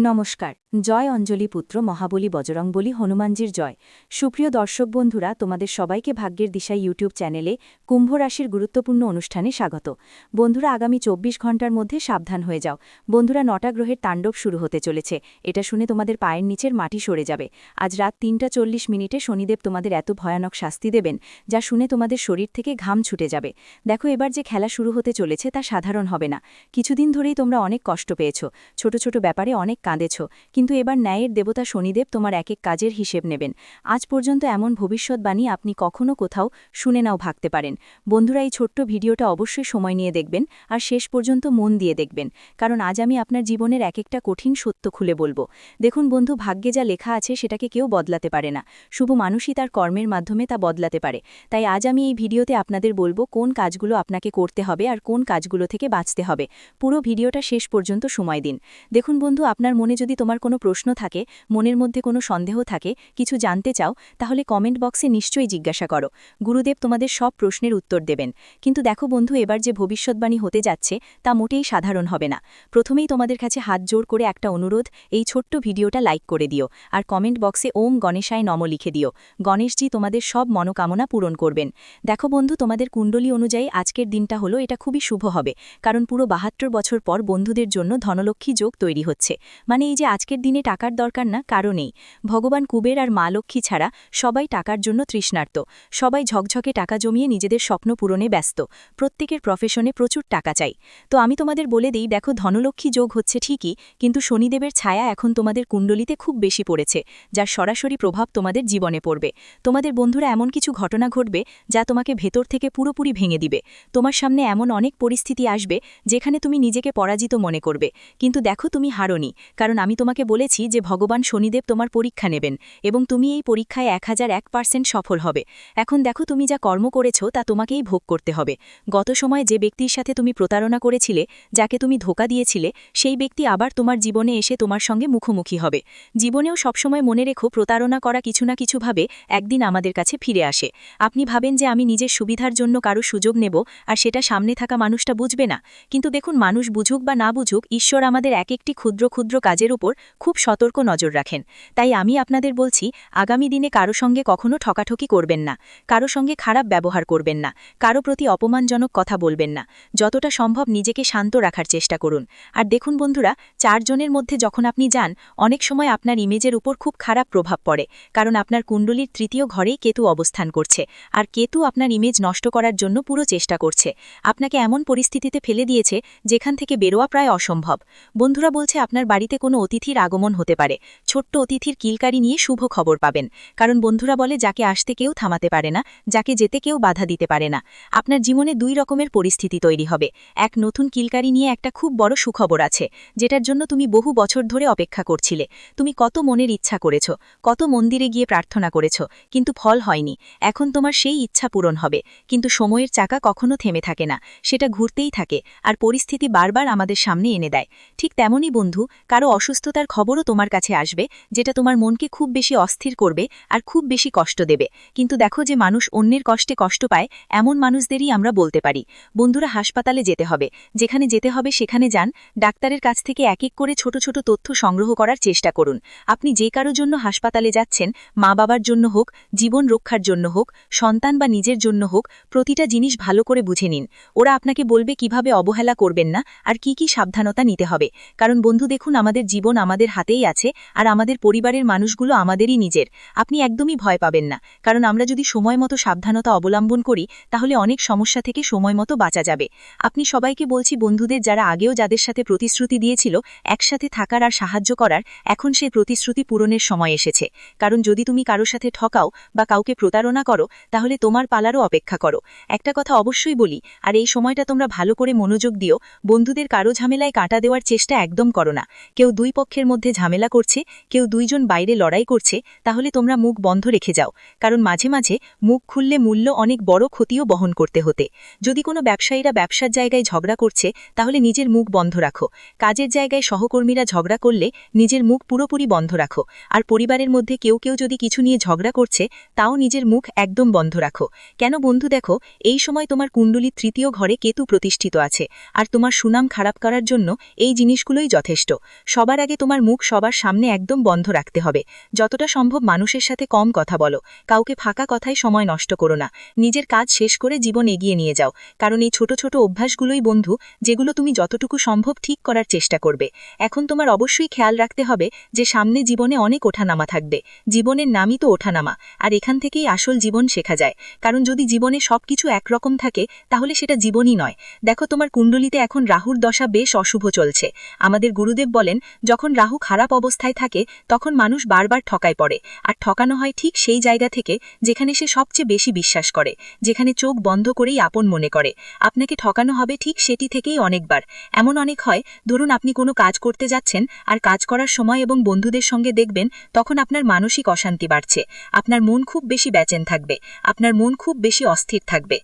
নমস্কার। জয় অঞ্জলি পুত্র মহাবলী বজরংবলী হনুমানজির জয়। সুপ্রিয় দর্শক বন্ধুরা, তোমাদের সবাইকে ভাগ্যের দিশা ইউটিউব চ্যানেলে কুম্ভ রাশির গুরুত্বপূর্ণ অনুষ্ঠানে স্বাগত। বন্ধুরা, আগামী 24 ঘন্টার মধ্যে সাবধান হয়ে যাও। বন্ধুরা, 9টা গ্রহের তাণ্ডব শুরু হতে চলেছে। এটা শুনে তোমাদের পায়ের নিচের মাটি সরে যাবে। আজ রাত 3:40 শনিদেব তোমাদের এত ভয়ানক শাস্তি দেবেন, যা শুনে তোমাদের শরীর থেকে ঘাম ছুটে যাবে। দেখো, এবার যে খেলা শুরু হতে চলেছে তা সাধারণ হবে না। কিছুদিন ধরেই তোমরা অনেক কষ্ট পেয়েছ, ছোট ছোট ব্যাপারে অনেক কাঁদেছ, কিন্তু এবার ন্যায়ের দেবতা শনিদেব তোমার এক এক কাজের হিসেব নেবেন। আজ পর্যন্ত এমন ভবিষ্যৎবাণী আপনি কখনো কোথাও শুনে নাও ভাবতে পারেন। বন্ধুরা, এই ছোট্ট ভিডিওটা অবশ্যই সময় নিয়ে দেখবেন আর শেষ পর্যন্ত মন দিয়ে দেখবেন, কারণ আজ আমি আপনার জীবনের এক একটা কঠিন সত্য খুলে বলবো। দেখুন বন্ধু, ভাগ্যে যা লেখা আছে সেটাকে কেউ বদলাতে পারে না, শুভ মানুষই তার কর্মের মাধ্যমে তা বদলাতে পারে। তাই আজ আমি এই ভিডিওতে আপনাদের বলবো কোন কাজগুলো আপনাকে করতে হবে আর কোন কাজগুলো থেকে বাঁচতে হবে। পুরো ভিডিওটা শেষ পর্যন্ত সময় দিন। দেখুন বন্ধু, আপনার মনে যদি তোমার কোনো প্রশ্ন থাকে, মনের মধ্যে কোনো সন্দেহ থাকে, কিছু জানতে চাও, তাহলে কমেন্ট বক্সে নিশ্চয়ই জিজ্ঞাসা করো। গুরুদেব তোমাদের সব প্রশ্নের উত্তর দেবেন। কিন্তু দেখো বন্ধু, এবার যে ভবিষ্যৎবাণী হতে যাচ্ছে তা মোটেই সাধারণ হবে না। প্রথমেই তোমাদের কাছে হাত জোড় করে একটা অনুরোধ, এই ছোট্ট ভিডিওটা লাইক করে দিও আর কমেন্ট বক্সে ওম গণেশায় নম লিখে দিও। গণেশজি তোমাদের সব মনোকামনা পূরণ করবেন। দেখো বন্ধু, তোমাদের কুণ্ডলী অনুযায়ী আজকের দিনটা হলো এটা খুবই শুভ হবে, কারণ পুরো 72 বছর পর বন্ধুদের জন্য ধনলক্ষ্মী যোগ তৈরি হচ্ছে। মানে এই যে আজকের দিনে টাকার দরকার না, কারণেই ভগবান কুবের আর মা লক্ষ্মী ছাড়া সবাই টাকার জন্য তৃষ্ণার্ত। সবাই ঝকঝকে টাকা জমিয়ে নিজেদের স্বপ্ন পূরণে ব্যস্ত। প্রত্যেকের প্রফেশনে প্রচুর টাকা চাই। তো আমি তোমাদের বলে দিই, দেখো, ধনলক্ষ্মী যোগ হচ্ছে ঠিকই, কিন্তু শনিদেবের ছায়া এখন তোমাদের কুণ্ডলিতে খুব বেশি পড়েছে, যার সরাসরি প্রভাব তোমাদের জীবনে পড়বে। তোমাদের বন্ধুরা, এমন কিছু ঘটনা ঘটবে যা তোমাকে ভেতর থেকে পুরোপুরি ভেঙে দিবে। তোমার সামনে এমন অনেক পরিস্থিতি আসবে যেখানে তুমি নিজেকে পরাজিত মনে করবে, কিন্তু দেখো তুমি হারোনি, কারণ আমি তোমাকে বলেছি যে ভগবান শনিদেব তোমার পরীক্ষা নেবেন এবং তুমি এই পরীক্ষায় 1001% সফল হবে। এখন দেখো, তুমি যা কর্ম করেছ তা তোমাকেই ভোগ করতে হবে। গত সময় যে ব্যক্তির সাথে তুমি প্রতারণা করেছিলে, যাকে তুমি ধোঁকা দিয়েছিলে, সেই ব্যক্তি আবার তোমার জীবনে এসে তোমার সঙ্গে মুখোমুখি হবে। জীবনেও সবসময় মনে রেখো, প্রতারণা করা কিছু না কিছুভাবে একদিন আমাদের কাছে ফিরে আসে। আপনি ভাবেন যে আমি নিজের সুবিধার জন্য কারো সুযোগ নেব আর সেটা সামনে থাকা মানুষটা বুঝবে না, কিন্তু দেখুন, মানুষ বুঝুক বা না বুঝুক, ঈশ্বর আমাদের এক একটি ক্ষুদ্র ক্ষুদ্র কাজের উপর খুব সতর্ক নজর রাখেন। তাই আমি আপনাদের বলছি, আগামী দিনে কারো সঙ্গে কখনো ঠকাঠকি করবেন না, কারো সঙ্গে খারাপ ব্যবহার করবেন না, কারো প্রতি অপমানজনক কথা বলবেন না। যতটা সম্ভব নিজেকে শান্ত রাখার চেষ্টা করুন। আর দেখুন বন্ধুরা, 4 জনের মধ্যে যখন আপনি যান, অনেক সময় আপনার ইমেজের উপর খুব খারাপ প্রভাব পড়ে, কারণ আপনার কুণ্ডলীর 3য় ঘরেই কেতু অবস্থান করছে, আর কেতু আপনার ইমেজ নষ্ট করার জন্য পুরো চেষ্টা করছে। আপনাকে এমন পরিস্থিতিতে ফেলে দিয়েছে যেখান থেকে বেরোয়া প্রায় অসম্ভব। বন্ধুরা বলছে, আপনার বাড়িতে কোনো অতিথির আগমন হতে পারে। ছোট্ট অতিথির কিলকারি নিয়ে শুভ খবর পাবেন, কারণ বন্ধুরা বলে, যাকে আসতে কেউ থামাতে পারে না, যাকে যেতে কেউ বাধা দিতে পারে না। আপনার জীবনে 2 রকমের পরিস্থিতি তৈরি হবে। এক, নতুন কিলকারি নিয়ে একটা খুব বড় সুখবর আছে, যেটার জন্য তুমি বহু বছর ধরে অপেক্ষা করছিলে। তুমি কত মনের ইচ্ছা করেছ, কত মন্দিরে গিয়ে প্রার্থনা করেছ, কিন্তু ফল হয়নি। এখন তোমার সেই ইচ্ছা পূরণ হবে, কিন্তু সময়ের চাকা কখনো থেমে থাকে না, সেটা ঘুরতেই থাকে আর পরিস্থিতি বারবার আমাদের সামনে এনে দেয়। ঠিক তেমনই বন্ধু, কারো অসুস্থতার খবরও তোমার কাছে আসবে, যেটা তোমার মনকে খুব বেশি অস্থির করবে আর খুব বেশি কষ্ট দেবে। কিন্তু দেখো, যে মানুষ অন্যের কষ্টে কষ্ট পায়, এমন মানুষদেরই আমরা বলতে পারি। বন্ধুরা, হাসপাতালে যেতে হবে, যেখানে যেতে হবে সেখানে যান। ডাক্তারের কাছ থেকে এক এক করে ছোট ছোট তথ্য সংগ্রহ করার চেষ্টা করুন। আপনি যে কারো জন্য হাসপাতালে যাচ্ছেন, মা বাবার জন্য হোক, জীবন রক্ষার জন্য হোক, সন্তান বা নিজের জন্য হোক, প্রতিটা জিনিস ভালো করে বুঝে নিন। ওরা আপনাকে বলবে কিভাবে অবহেলা করবেন না আর কি কি সাবধানতা নিতে হবে। কারণ বন্ধু দেখুন, আমাদের জীবন আমাদের হাতেই আছে, আর আমাদের পরিবারের মানুষগুলো আমাদেরই নিজের। আপনি একদমই ভয় পাবেন না, কারণ আমরা যদি সময় মতো সাবধানতা অবলম্বন করি, তাহলে অনেক সমস্যা থেকে সময় মতো বাঁচা যাবে। আপনি সবাইকে বলছি, বন্ধুদের যারা আগেও যাদের সাথে প্রতিশ্রুতি দিয়েছিল একসাথে থাকার আর সাহায্য করার, এখন সেই প্রতিশ্রুতি পূরণের সময় এসেছে। কারণ যদি তুমি কারোর সাথে ঠকাও বা কাউকে প্রতারণা করো, তাহলে তোমার পালারও অপেক্ষা করো। একটা কথা অবশ্যই বলি, আর এই সময়টা তোমরা ভালো করে মনোযোগ দিও, বন্ধুদের কারো ঝামেলায় কাঁটা দেওয়ার চেষ্টা একদম করো না। কেউ 2 পক্ষের মধ্যে ঝামেলা করছে, কেউ 2 জন বাইরে লড়াই করছে, তাহলে তোমরা মুখ বন্ধ রেখে যাও, কারণ মাঝে মাঝে মুখ খুললে মূল্য অনেক বড় ক্ষতিও বহন করতে হতে। যদি কোনো ব্যবসায়ীরা ব্যবসার জায়গায় ঝগড়া করছে, তাহলে নিজের মুখ বন্ধ রাখো। কাজের জায়গায় সহকর্মীরা ঝগড়া করলে নিজের মুখ পুরোপুরি বন্ধ রাখো। আর পরিবারের মধ্যে কেউ কেউ যদি কিছু নিয়ে ঝগড়া করছে, তাও নিজের মুখ একদম বন্ধ রাখো। কেন বন্ধু, দেখো, এই সময় তোমার কুণ্ডলীর 3য় ঘরে কেতু প্রতিষ্ঠিত আছে, আর তোমার সুনাম খারাপ করার জন্য এই জিনিসগুলোই যথেষ্ট। সবার আগে তোমার মুখ সবার সামনে একদম বন্ধ রাখতে হবে। যতটা সম্ভব মানুষের সাথে কম কথা বলো, কাউকে ফাঁকা কথায় সময় নষ্ট করো না। নিজের কাজ শেষ করে জীবন এগিয়ে নিয়ে যাও, কারণ এই ছোট ছোট অভ্যাসগুলোই বন্ধু, যেগুলো তুমি যতটুকু সম্ভব ঠিক করার চেষ্টা করবে। এখন তোমার অবশ্যই খেয়াল রাখতে হবে যে সামনে জীবনে অনেক ওঠানামা থাকবে। জীবনের নামই তো ওঠানামা, আর এখান থেকেই আসল জীবন শেখা যায়। কারণ যদি জীবনে সবকিছু একরকম থাকে তাহলে সেটা জীবনই নয়। দেখো, তোমার কুণ্ডলিতে এখন রাহুর দশা বেশ অশুভ চলছে। আমাদের গুরুদেব বলেন, যখন রাহু খারাপ অবস্থায় থাকে তখন মানুষ বারবার ঠকায় পড়ে, আর ঠকানো হয় ঠিক সেই জায়গা থেকে যেখানে সে সবচেয়ে বেশি বিশ্বাস করে, যেখানে চোখ বন্ধ করেই আপন মনে করে। আপনাকে ঠকানো হবে ঠিক সেটি থেকেই অনেকবার। এমন অনেক হয়, ধরুন আপনি কোনো কাজ করতে যাচ্ছেন, আর কাজ করার সময় এবং বন্ধুদের সঙ্গে দেখবেন তখন আপনার মানসিক অশান্তি বাড়ছে, আপনার মন খুব বেশি বেচেন থাকবে, আপনার মন খুব বেশি অস্থির থাকবে।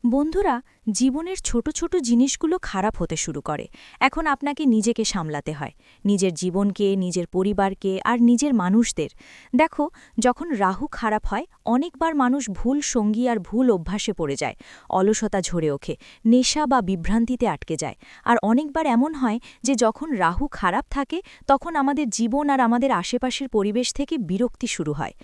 বন্ধুরা, জীবনের ছোট ছোট জিনিসগুলো খারাপ হতে শুরু করে। এখন আপনাকে নিজেকে সামলাতে হয়, নিজের জীবনকে, নিজের পরিবারকে আর নিজের মানুষদের। দেখো, যখন রাহু খারাপ হয় অনেকবার মানুষ ভুল সঙ্গী আর ভুল অভ্যাসে পড়ে যায়, অলসতা ঝরে ওঠে, নেশা বা বিভ্রান্তিতে আটকে যায়। আর অনেকবার এমন হয় যে যখন রাহু খারাপ থাকে তখন আমাদের জীবন আর আমাদের আশেপাশের পরিবেশ থেকে বিরক্তি শুরু হয়।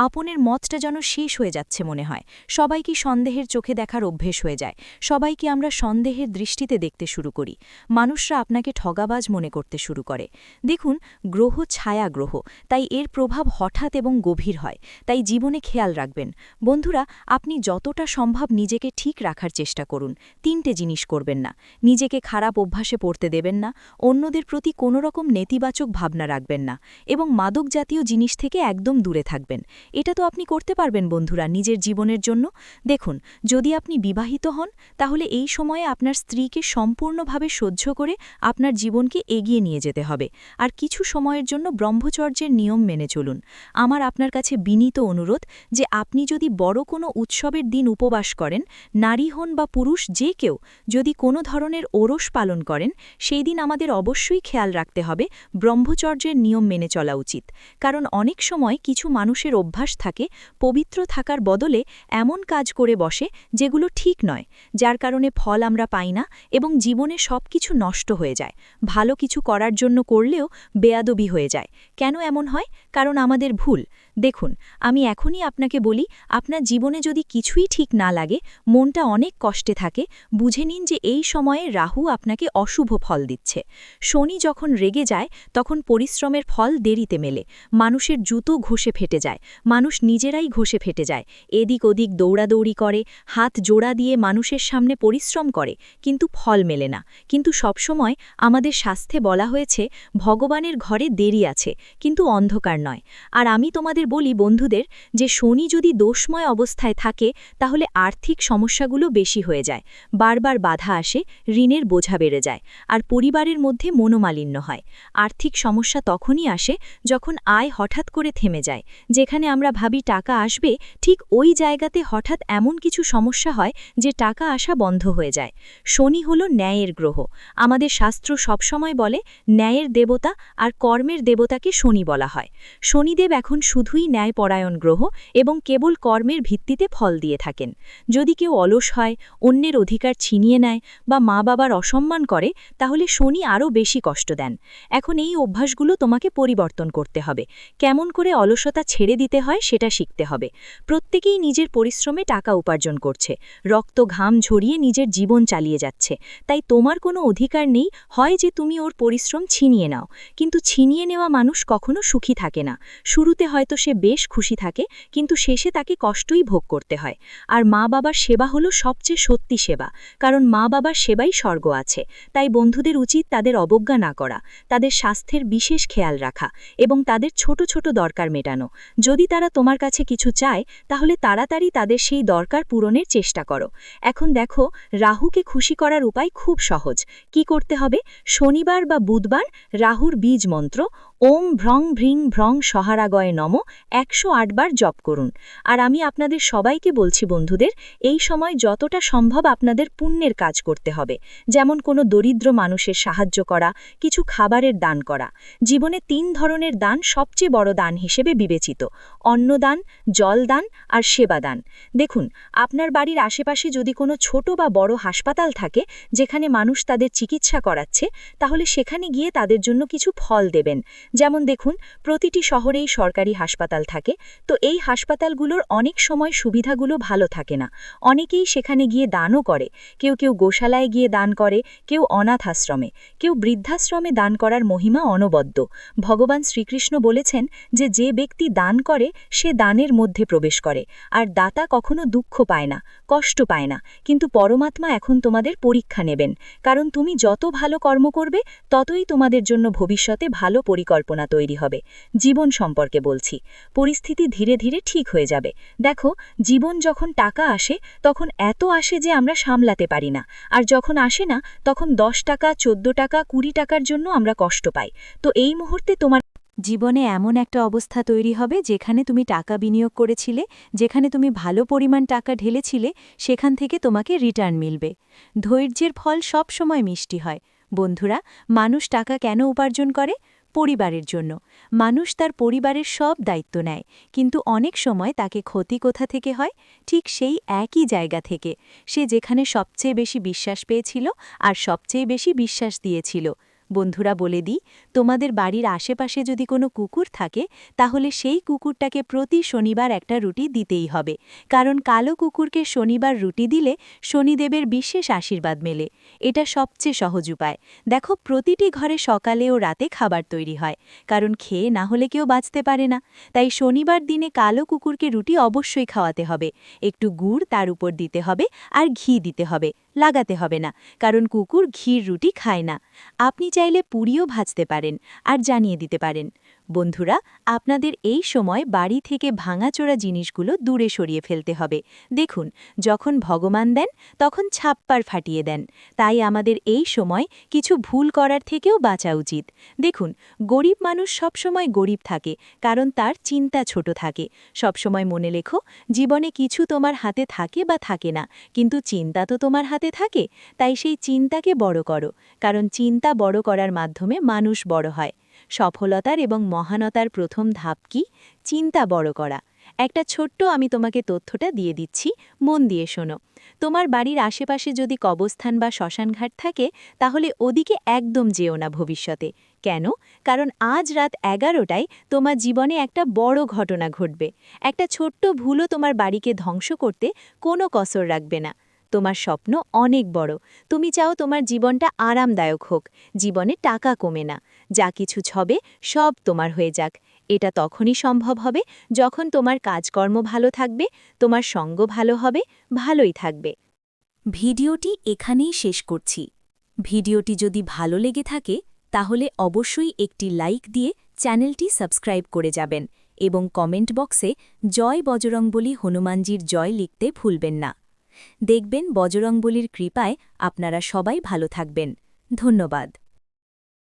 আপনের মতটা যেন শেষ হয়ে যাচ্ছে মনে হয়, সবাইকে সন্দেহের চোখে দেখার অভ্যেস হয়ে যায়, সবাইকে আমরা সন্দেহের দৃষ্টিতে দেখতে শুরু করি, মানুষরা আপনাকে ঠগাবাজ মনে করতে শুরু করে। দেখুন, গ্রহ ছায়া গ্রহ, তাই এর প্রভাব হঠাৎ এবং গভীর হয়, তাই জীবনে খেয়াল রাখবেন। বন্ধুরা, আপনি যতটা সম্ভব নিজেকে ঠিক রাখার চেষ্টা করুন। 3টে জিনিস করবেন না: নিজেকে খারাপ অভ্যাসে পড়তে দেবেন না, অন্যদের প্রতি কোনো রকম নেতিবাচক ভাবনা রাখবেন না, এবং মাদক জাতীয় জিনিস থেকে একদম দূরে থাকবেন। এটা তো আপনি করতে পারবেন বন্ধুরা নিজের জীবনের জন্য। দেখুন, যদি আপনি বিবাহিত হন তাহলে এই সময়ে আপনার স্ত্রীকে সম্পূর্ণভাবে সহ্য করে আপনার জীবনকে এগিয়ে নিয়ে যেতে হবে, আর কিছু সময়ের জন্য ব্রহ্মচর্যের নিয়ম মেনে চলুন। আমার আপনার কাছে বিনীত অনুরোধ যে আপনি যদি বড় কোনো উৎসবের দিন উপবাস করেন, নারী হন বা পুরুষ যে কেউ যদি কোনো ধরনের ওরস পালন করেন, সেই দিন আমাদের অবশ্যই খেয়াল রাখতে হবে ব্রহ্মচর্যের নিয়ম মেনে চলা উচিত। কারণ অনেক সময় কিছু মানুষের অভ্যাস থাকে পবিত্র থাকার বদলে এমন কাজ করে বসে যেগুলো ঠিক নয়, যার কারণে ফল আমরা পাই না এবং জীবনে সবকিছু নষ্ট হয়ে যায়। ভালো কিছু করার জন্য করলেও বেয়াদবি হয়ে যায়। কেন এমন হয়? কারণ আমাদের ভুল। দেখুন, আমি এখনই আপনাকে বলি, আপনার জীবনে যদি কিছুই ঠিক না লাগে, মনটা অনেক কষ্টে থাকে, বুঝে নিন যে এই সময়ে রাহু আপনাকে অশুভ ফল দিচ্ছে। শনি যখন রেগে যায় তখন পরিশ্রমের ফল দেরিতে মেলে, মানুষের জুতো ঘষে ফেটে যায়, মানুষ নিজেরাই ঘষে ফেটে যায়, এদিক ওদিক দৌড়াদৌড়ি করে, হাত জোড়া দিয়ে মানুষের সামনে পরিশ্রম করে, কিন্তু ফল মেলে না। কিন্তু সবসময় আমাদের শাস্ত্রে বলা হয়েছে ভগবানের ঘরে দেরি আছে, কিন্তু অন্ধকার নয়। আর আমি তোমাদের বলি বন্ধুদের, যে শনি যদি দোষময় অবস্থায় থাকে তাহলে আর্থিক সমস্যাগুলো বেশি হয়ে যায়, বারবার বাধা আসে, ঋণের বোঝা বেড়ে যায়, আর পরিবারের মধ্যে মনোমালিন্য হয়। আর্থিক সমস্যা তখনই আসে যখন আয় হঠাৎ করে থেমে যায়, যেখানে আমরা ভাবি টাকা আসবে, ঠিক ওই জায়গাতে হঠাৎ এমন কিছু সমস্যা হয় যে টাকা আসা বন্ধ হয়ে যায়। শনি হল ন্যায়ের গ্রহ। আমাদের শাস্ত্র সবসময় বলে ন্যায়ের দেবতা আর কর্মের দেবতাকে শনি বলা হয়। শনিদেব এখন শুধুই ন্যায়পরায়ণ গ্রহ এবং কেবল কর্মের ভিত্তিতে ফল দিয়ে থাকেন। যদি কেউ অলস হয়, অন্যের অধিকার ছিনিয়ে নেয় বা মা বাবার অসম্মান করে, তাহলে শনি আরও বেশি কষ্ট দেন। এখন এই অভ্যাসগুলো তোমাকে পরিবর্তন করতে হবে। কেমন করে অলসতা ছেড়ে দিতে হয় সেটা শিখতে হবে। প্রত্যেকেই নিজের পরিশ্রমে টাকা উপার্জন করছে, রক্ত ঘাম ঝরিয়ে নিজের জীবন চালিয়ে যাচ্ছে, তাই তোমার কোনো অধিকার নেই হয় যে তুমি ওর পরিশ্রম ছিনিয়ে নাও। কিন্তু ছিনিয়ে নেওয়া মানুষ কখনো সুখী থাকে না। শুরুতে হয়তো সে বেশ খুশি থাকে, কিন্তু শেষে তাকে কষ্টই ভোগ করতে হয়। আর মা বাবার সেবা হলো সবচেয়ে সত্যি সেবা, কারণ মা বাবার সেবাই স্বর্গ আছে। তাই বন্ধুদের উচিত তাদের অবজ্ঞা না করা, তাদের স্বাস্থ্যের বিশেষ খেয়াল রাখা এবং তাদের ছোট ছোট দরকার মেটানো। যদি তারা তোমার কাছে কিছু চায় তাহলে তাড়াতাড়ি তাদের সেই দরকার পূরণের চেষ্টা করো। এখন দেখো, রাহুকে খুশি করার উপায় খুব সহজ। কি করতে হবে? শনিবার বা বুধবার রাহুর বীজ মন্ত্র ওম ভ্রং ভ্রিং ভ্রং সহারাগয় নম 108 বার জপ করুন। আর আমি আপনাদের সবাইকে বলছি বন্ধুদের, এই সময় যতটা সম্ভব আপনাদের পুণ্যের কাজ করতে হবে, যেমন কোনো দরিদ্র মানুষের সাহায্য করা, কিছু খাবারের দান করা। জীবনে 3 ধরনের দান সবচেয়ে বড় দান হিসেবে বিবেচিত: অন্নদান, জলদান আর সেবাদান। দেখুন, আপনার বাড়ির আশেপাশে যদি কোনো ছোট বা বড় হাসপাতাল থাকে যেখানে মানুষ তাদের চিকিৎসা করাচ্ছে, তাহলে সেখানে গিয়ে তাদের জন্য কিছু ফল দেবেন। যেমন দেখুন, প্রতিটি শহরেই সরকারি হাসপাতাল থাকে, তো এই হাসপাতালগুলোর অনেক সময় সুবিধাগুলো ভালো থাকে না। অনেকেই সেখানে গিয়ে দানও করে। কেউ কেউ গোশালায় গিয়ে দান করে, কেউ অনাথ আশ্রমে, কেউ বৃদ্ধাশ্রমে। দান করার মহিমা অনবদ্য। ভগবান শ্রীকৃষ্ণ বলেছেন যে যে ব্যক্তি দান করে সে দানের মধ্যে প্রবেশ করে, আর দাতা কখনো দুঃখ পায় না, কষ্ট পায় না। কিন্তু পরমাত্মা এখন তোমাদের পরীক্ষা নেবেন, কারণ তুমি যত ভালো কর্ম করবে ততই তোমাদের জন্য ভবিষ্যতে ভালো পরিকল্পনা তৈরি হবে। জীবন সম্পর্কে বলছি, পরিস্থিতি ধীরে ধীরে ঠিক হয়ে যাবে। দেখো, জীবন যখন টাকা আসে তখন এত আসে যে আমরা সামলাতে পারি না, আর যখন আসে না তখন 10 টাকা, 14 টাকা, 20 টাকার জন্য আমরা কষ্ট পাই। তো এই মুহূর্তে তোমার জীবনে এমন একটা অবস্থা তৈরি হবে যেখানে তুমি টাকা বিনিয়োগ করেছিলে, যেখানে তুমি ভালো পরিমাণ টাকা ঢেলেছিলে, সেখান থেকে তোমাকে রিটার্ন মিলবে। ধৈর্যের ফল সব সময় মিষ্টি হয়। বন্ধুরা, মানুষ টাকা কেন উপার্জন করে? পরিবারের জন্য। মানুষ তার পরিবারের সব দায়িত্ব নেয়, কিন্তু অনেক সময় তাকে ক্ষতি কোথা থেকে হয়? ঠিক সেই একই জায়গা থেকে, সে যেখানে সবচেয়ে বেশি বিশ্বাস পেয়েছিল আর সবচেয়ে বেশি বিশ্বাস দিয়েছিল। বন্ধুরা, বলে দিই, তোমাদের বাড়ির আশেপাশে যদি কোনো কুকুর থাকে, তাহলে সেই কুকুরটাকে প্রতি শনিবার একটা রুটি দিতেই হবে, কারণ কালো কুকুরকে শনিবার রুটি দিলে শনিদেবের বিশেষ আশীর্বাদ মেলে। এটা সবচেয়ে সহজ উপায়। দেখো, প্রতিটি ঘরে সকালে ও রাতে খাবার তৈরি হয়, কারণ খেয়ে না হলে কেউ বাঁচতে পারে না। তাই শনিবার দিনে কালো কুকুরকে রুটি অবশ্যই খাওয়াতে হবে। একটু গুড় তার উপর দিতে হবে, আর ঘি দিতে হবে, লাগাতে হবে না, কারণ কুকুর ঘির রুটি খায় না। আপনি চাইলে পুরিও ভাজতে পারেন আর জানিয়ে দিতে পারেন। বন্ধুরা, আপনাদের এই সময় বাড়ি থেকে ভাঙাচোরা জিনিসগুলো দূরে সরিয়ে ফেলতে হবে। দেখুন, যখন ভগবান দেন তখন ছাপ্পার ফাটিয়ে দেন। তাই আমাদের এই সময় কিছু ভুল করার থেকেও বাঁচা উচিত। দেখুন, গরিব মানুষ সবসময় গরিব থাকে, কারণ তার চিন্তা ছোট থাকে। সবসময় মনে লেখো, জীবনে কিছু তোমার হাতে থাকে বা থাকে না, কিন্তু চিন্তা তো তোমার হাতে থাকে। তাই সেই চিন্তাকে বড় করো, কারণ চিন্তা বড় করার মাধ্যমে মানুষ বড় হয়। সফলতার এবং মহানতার প্রথম ধাপ কি? চিন্তা বড় করা। একটা ছোট্ট আমি তোমাকে তথ্যটা দিয়ে দিচ্ছি, মন দিয়ে শোনো। তোমার বাড়ির আশেপাশে যদি কবরস্থান বা শ্মশানঘাট থাকে, তাহলে ওদিকে একদম যেও না ভবিষ্যতে। কেন? কারণ আজ রাত 11টায় তোমার জীবনে একটা বড় ঘটনা ঘটবে। একটা ছোট্ট ভুলও তোমার বাড়িকে ধ্বংস করতে কোনো কসর রাখবে না। তোমার স্বপ্ন অনেক বড়। তুমি চাও তোমার জীবনটা আরামদায়ক হোক, জীবনে টাকা কমে না, যা কিছু ছবে সব তোমার হয়ে যাক। এটা তখনই সম্ভব হবে যখন তোমার কাজকর্ম ভালো থাকবে, তোমার সঙ্গ ভালো হবে, ভালোই থাকবে। ভিডিওটি এখানেই শেষ করছি। ভিডিওটি যদি ভালো লেগে থাকে তাহলে অবশ্যই একটি লাইক দিয়ে চ্যানেলটি সাবস্ক্রাইব করে যাবেন এবং কমেন্ট বক্সে জয় বজরংবলী হনুমানজির জয় লিখতে ভুলবেন না। দেখবেন বজরংবলীর কৃপায় আপনারা সবাই ভালো থাকবেন। ধন্যবাদ।